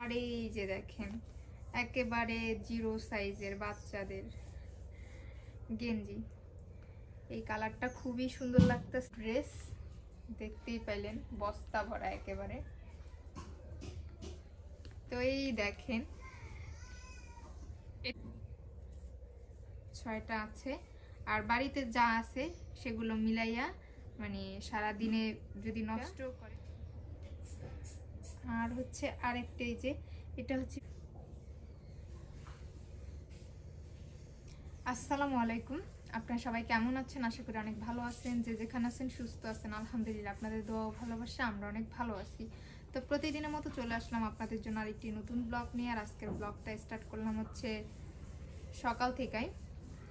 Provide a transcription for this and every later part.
আর এই যে দেখেন একেবারে জিরো সাইজের বাচ্চাদের গেঞ্জি, এই কালারটা খুবই সুন্দর লাগতেছে। ড্রেস দেখতেই পেলেন বস্তা ভরা একেবারে। তো এই দেখেন 6টা আছে, আর বাড়িতে যা আছে সেগুলো মিলাইয়া মানে সারা দিনে যদি নষ্ট করে। আর হচ্ছে আরেকটা, এই যে এটা হচ্ছে। আসসালামু আলাইকুম, আপনারা সবাই কেমন আছেন? আশা করি অনেক ভালো আছেন। যে যেখানে আছেন সুস্থ আছেন, আলহামদুলিল্লাহ। আপনাদের দোয়া ও ভালোবাসা আমরা অনেক ভালো আছি। তো প্রতিদিনের মতো চলে আসলাম আপনাদের জন্য আরেকটি নতুন ব্লগ নিয়ে। আর আজকের ব্লগটা স্টার্ট করলাম হচ্ছে সকাল থেকেই।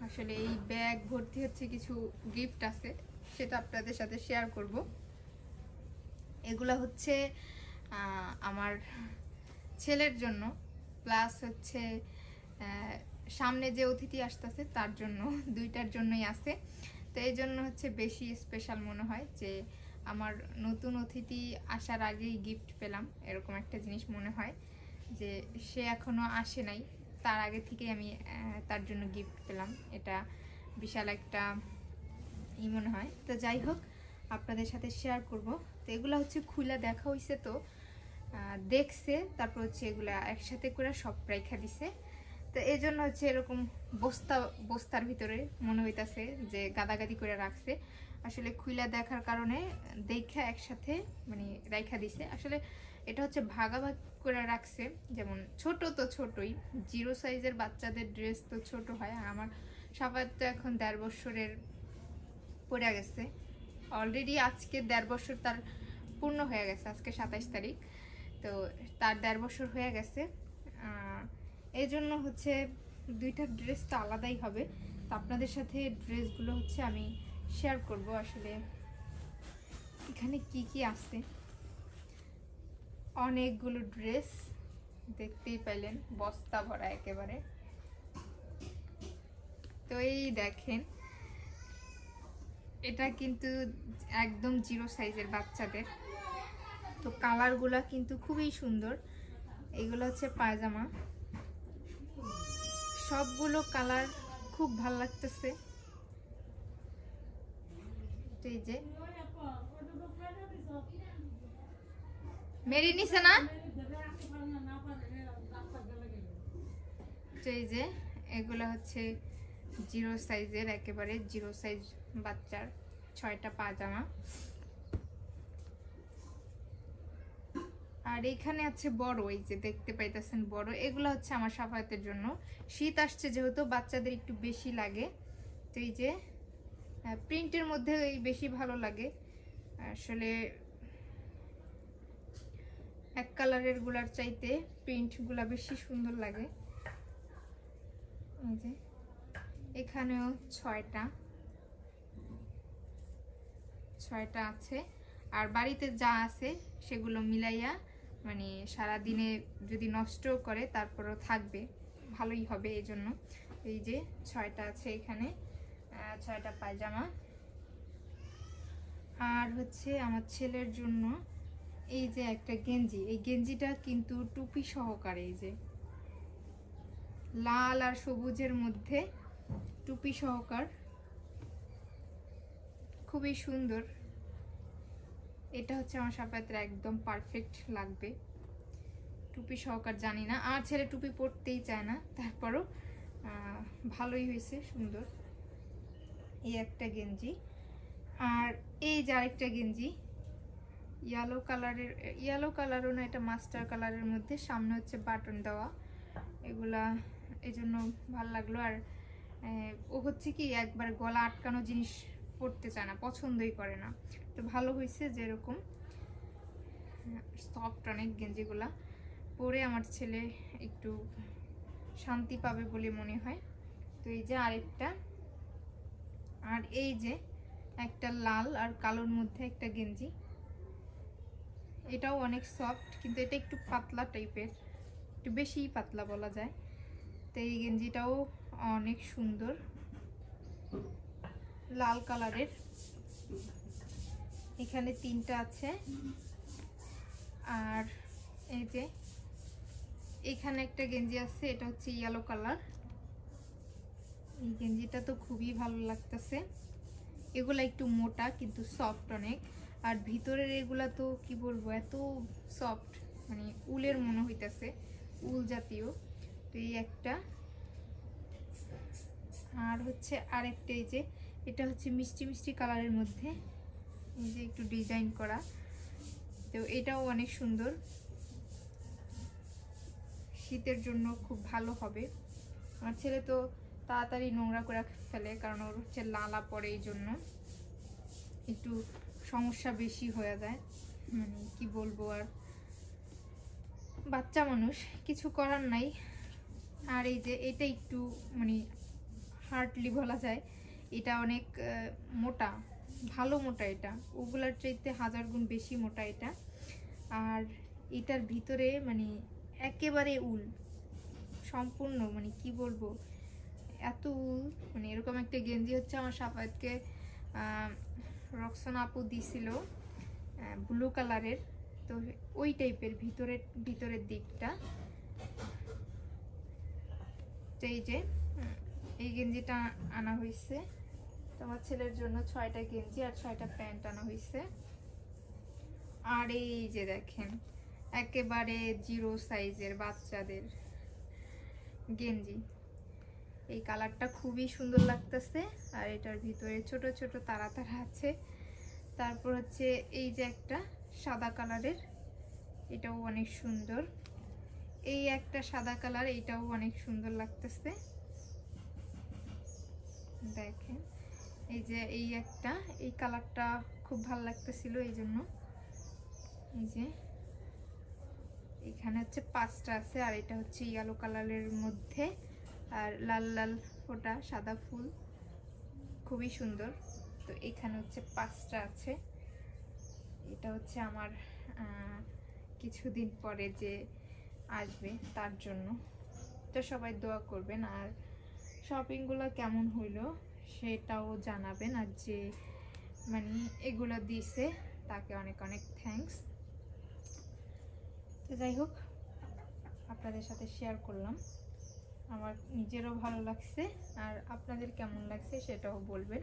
আসলে এই ব্যাগ ভর্তি হচ্ছে কিছু গিফট আছে, সেটা আপনাদের সাথে শেয়ার করব। এগুলা হচ্ছে আমার ছেলের জন্য, প্লাস হচ্ছে সামনে যে অতিথি আসতেছে তার জন্য, দুইটার জন্যই আছে। তো এই জন্য হচ্ছে বেশি স্পেশাল মনে হয় যে আমার নতুন অতিথি আসার আগেই গিফট পেলাম, এরকম একটা জিনিস মনে হয় যে সে এখনো আসে নাই, তার আগে থেকেই আমি তার জন্য গিফট পেলাম। এটা বিশাল একটা মনে হয়। তো যাই হোক, আপনাদের সাথে শেয়ার করব। তো এগুলো হচ্ছে খুলে দেখা হয়েছে, তো দেখছে, তারপর হচ্ছে এগুলা একসাথে করে সব রেখা দিছে। তো এই জন্য হচ্ছে এরকম বস্তার ভিতরে মনে হইতাছে যে গাদাগাদি করে রাখছে। আসলে খুলে দেখার কারণে দেখা একসাথে মানে রেখা দিছে। আসলে এটা হচ্ছে ভাগাভাগ করে রাখছে। যেমন ছোট তো ছোটই, জিরো সাইজের বাচ্চাদের ড্রেস তো ছোট হয়। আর আমার সবাই তো এখন 1.5 বছরের পড়ে গেছে অলরেডি। আজকে 1.5 বছর তার পূর্ণ হয়ে গেছে, আজকে 27 তারিখ। তো তার 1.5 বছর হয়ে গেছে। এই জন্য হচ্ছে দুইটা ড্রেস তো আলাদাই হবে। তো আপনাদের সাথে ড্রেসগুলো হচ্ছে আমি শেয়ার করব। আসলে এখানে কি কি আছে, অনেকগুলো ড্রেস দেখতেই পেলেন বস্তা ভরা একেবারে। তো এই দেখেন এটা কিন্তু একদম জিরো সাইজের বাচ্চাদের। তো কালারগুলো কিন্তু খুবই সুন্দর। এগুলো হচ্ছে পায়জামা, সবগুলো কালার খুব ভালো লাগতেছে। এই যে মেরি নিছে না, এই যে এগুলো হচ্ছে জিরো সাইজের, একেবারে জিরো সাইজ বাচ্চার 6টা পায়জামা। আর এখানে আছে বড়, এই যে দেখতে পাইতেছেন বড়। এগুলো হচ্ছে আমার সাফায়াতের জন্য। শীত আসছে যেহেতু বাচ্চাদের একটু বেশি লাগে, তো এই যে প্রিন্টের মধ্যে এই বেশি ভালো লাগে। আসলে এক কালারের গুলার চাইতে প্রিন্ট গুলা বেশি সুন্দর লাগে। এই যে এখানেও 6টা আছে, আর বাড়িতে যা আছে সেগুলো মিলাইয়া মানে সারা দিনে যদি নষ্ট করে তারপরও থাকবে, ভালোই হবে। এই জন্য এই যে 6টা আছে এখানে, 6টা পায়জামা। আর হচ্ছে আমার ছেলের জন্য এই যে একটা গেঞ্জি, এই গেঞ্জিটা কিন্তু টুপি সহকারে, এই যে লাল আর সবুজের মধ্যে টুপি সহকার, খুবই সুন্দর। এটা হচ্ছে আমার সাফায়াতের একদম পারফেক্ট লাগবে টুপি সহকার। জানি না, আর ছেলে টুপি পরতেই চায় না, তারপরও ভালোই হয়েছে, সুন্দর। এই একটা গেঞ্জি। আর এই যে আরেকটা গেঞ্জি ইয়েলো কালারের, ইয়েলো কালারও না, এটা মাস্টার কালারের মধ্যে, সামনে হচ্ছে বাটন দেওয়া। এগুলা এই জন্য ভালো লাগলো। আর ও হচ্ছে কি একবার গলা আটকানো জিনিস পরতে চায় না, পছন্দই করে না। তো ভালো হয়েছে যে এরকম সফট অনেক গেঞ্জিগুলা পরে আমার ছেলে একটু শান্তি পাবে বলে মনে হয়। তো এই যে আরেকটা, আর এই যে একটা লাল আর কালোর মধ্যে একটা গেঞ্জি, এটাও অনেক সফট, কিন্তু এটা একটু পাতলা টাইপের, একটু বেশি পাতলা বলা যায়। তো এই গেঞ্জিটাও অনেক সুন্দর, লাল কালারের। এখানে 3টা আছে। আর এই যে এখানে একটা গেঞ্জি আছে, এটা হচ্ছে ইয়েলো কালার। এই গেঞ্জিটা তো খুবই ভালো লাগতেছে। এগুলা একটু মোটা কিন্তু সফট অনেক, আর ভিতরের এগুলা তো কি বলবো, এত সফট, মানে উলের মনে হইতেছে, উল জাতীয়। তো এই একটা, আর হচ্ছে আরেকটা, এই যে এটা হচ্ছে মিষ্টি মিষ্টি কালারের মধ্যে, এই যে একটু ডিজাইন করা, তো এটাও অনেক সুন্দর, শীতের জন্য খুব ভালো হবে। আমার ছেলে তো তাড়াতাড়ি নোংরা করে ফেলে, কারণ ওর হচ্ছে লালা পড়ে, এই জন্য একটু সমস্যা বেশি হয়ে যায়। মানে কি বলবো, আর বাচ্চা মানুষ, কিছু করার নাই। আর এই যে এটা একটু মানে হার্ডলি বলা যায়, এটা অনেক মোটা, ভালো মোটা, এটা ওগুলার চাইতে 1000 গুণ বেশি মোটা এটা। আর এটার ভিতরে মানে একেবারে উল, সম্পূর্ণ, মানে কি বলবো, এত উল। মানে এরকম একটা গেঞ্জি হচ্ছে আমার সাফায়াতকে রক্সনা আপু দিছিল, ব্লু কালারের। তো ওই টাইপের ভিতরের দিকটা। তো এই যে এই গেঞ্জিটা আনা হয়েছে তোমার ছেলের জন্য, 6টা গেঞ্জি আর 6টা প্যান্ট আনা হয়েছে। আর এই যে দেখেন, একেবারে 0 সাইজের বাচ্চাদের গেঞ্জি। এই কালারটা খুবই সুন্দর লাগতেছে, আর এটার ভিতরে ছোট ছোট তারা তারা আছে। তারপর হচ্ছে এই যে একটা সাদা কালারের, এটাও অনেক সুন্দর। এই একটা সাদা কালার, এটাও অনেক সুন্দর লাগতেছে। দেখেন এই যে এই একটা, এই কালারটা খুব ভালো লাগতেছিল, এই জন্য। এই যে এখানে হচ্ছে 5টা আছে, আর এটা হচ্ছে ইয়েলো কালারের মধ্যে, আর লাল লাল ফোঁটা, সাদা ফুল, খুবই সুন্দর। তো এখানে হচ্ছে 5টা আছে। এটা হচ্ছে আমার কিছুদিন পরে যে আসবে তার জন্য, তো সবাই দোয়া করবেন। আর শপিংগুলো কেমন হইলো সেটাও জানাবেন, আর যে মানে এগুলো দিছে তাকে অনেক অনেক থ্যাঙ্কস। তো যাই হোক, আপনাদের সাথে শেয়ার করলাম, আমার নিজেরও ভালো লাগছে, আর আপনাদের কেমন লাগছে সেটাও বলবেন।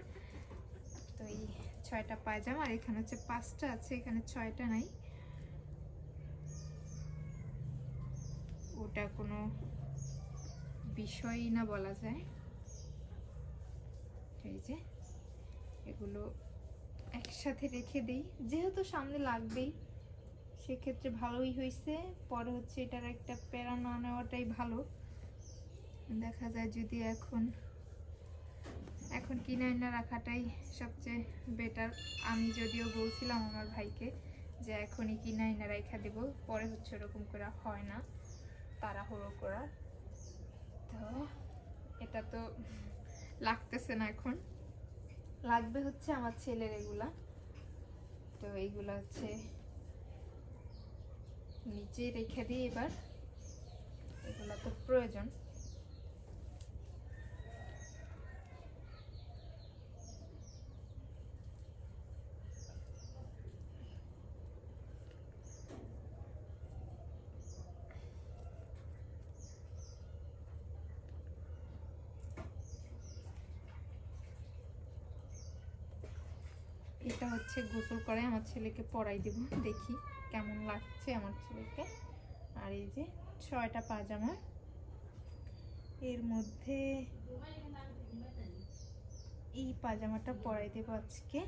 তো এই 6টা পায়জামা, আর এখানে হচ্ছে 5টা আছে, এখানে 6টা নাই। ওটা কোনো বিষয়ই না বলা যায়। এই যে এগুলো একসাথে রেখে দিই, যেহেতু সামনে লাগবেই, সেক্ষেত্রে ভালোই হয়েছে। পরে হচ্ছে এটার একটা প্যারা না নেওয়াটাই ভালো। দেখা যায় যদি এখন কিনে না রাখাটাই সবচেয়ে বেটার। আমি যদিও বলছিলাম আমার ভাইকে যে এখনই কিনে না রেখে দেব, পরে হচ্ছে ওরকম করে হয় না, তাড়াহুড়ো করা। তো এটা তো লাগতেছে না, এখন লাগবে হচ্ছে আমার ছেলের এগুলা। তো এইগুলা হচ্ছে নিচে রেখে দিই এবার, এগুলা তো প্রয়োজন। এটা হচ্ছে গোসল করে আমার ছেলেকে পরাই দেব, দেখি কেমন লাগছে আমার ছেলেকে। আর এই যে 6টা পায়জামা, এর মধ্যে এই পায়জামাটা পরাই দেব আজকে।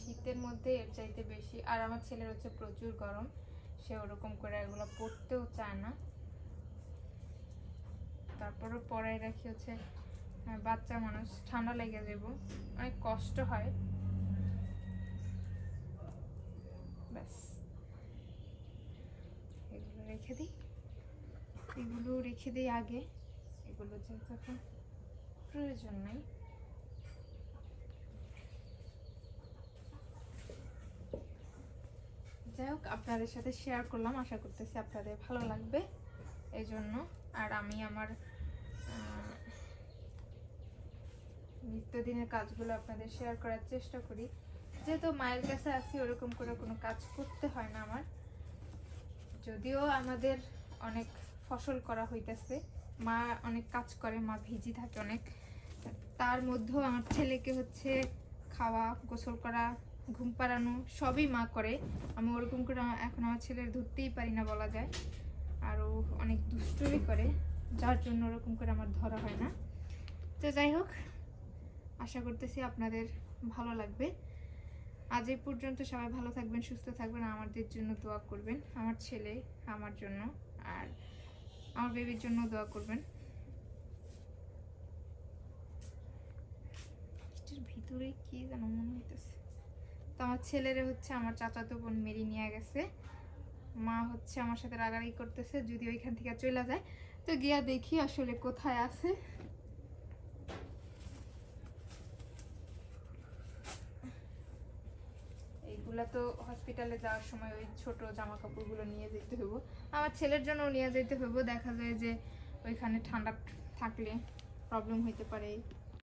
শীতের মধ্যে এর চাইতে বেশি, আর আমার ছেলের হচ্ছে প্রচুর গরম, সে ওরকম করে এগুলো পরতেও চায় না। তারপরও পরাই রাখি, হচ্ছে বাচ্চা মানুষ, ঠান্ডা লেগে যাব, অনেক কষ্ট হয়। ব্যাস, এগুলো রেখে দিই, এগুলো রেখে দিই আগে, এগুলো যেহেতু এখন প্রয়োজন নেই। যাই হোক, আপনাদের সাথে শেয়ার করলাম, আশা করতেছি আপনাদের ভালো লাগবে এই জন্য। আর আমি আমার নিত্যদিনের কাজগুলো আপনাদের শেয়ার করার চেষ্টা করি। যেহেতু মায়ের কাছে আছি, ওরকম করে কোনো কাজ করতে হয় না আমার। যদিও আমাদের অনেক ফসল করা হইতেছে, মা অনেক কাজ করে, মা ভিজি থাকে অনেক, তার মধ্যেও আমার ছেলেকে হচ্ছে খাওয়া, গোসল করা, ঘুম পাড়ানো সবই মা করে। আমি ওরকম করে এখন আমার ছেলের ধরতেই পারি না বলা যায়, আরও অনেক দুষ্টুমি করে, যার জন্য ওরকম করে আমার ধরা হয় না। তো যাই হোক, আশা করতেছি আপনাদের ভালো লাগবে। আজ এই পর্যন্ত, সবাই ভালো থাকবেন, সুস্থ থাকবেন, আমাদের জন্য দোয়া করবেন, আমার ছেলে, আমার জন্য, আর আমার বেবির জন্য দোয়া করবেন। ভিতরে কি যেন মনে হইতেছে। তো আমার ছেলেরে হচ্ছে আমার চাচাতো বোন মেরি নিয়ে গেছে, মা হচ্ছে আমার সাথে রাগারাগি করতেছে যদি ওইখান থেকে চলে যায়। তো গিয়া দেখি আসলে কোথায় আছে। এইগুলা তো হসপিটালে যাওয়ার সময় ওই ছোট জামা কাপড়গুলো নিয়ে যেতে হইব, আমার ছেলের জন্য নিয়ে যেতে হইব। দেখা যায় যে ওইখানে ঠান্ডা থাকলে প্রবলেম হইতে পারে।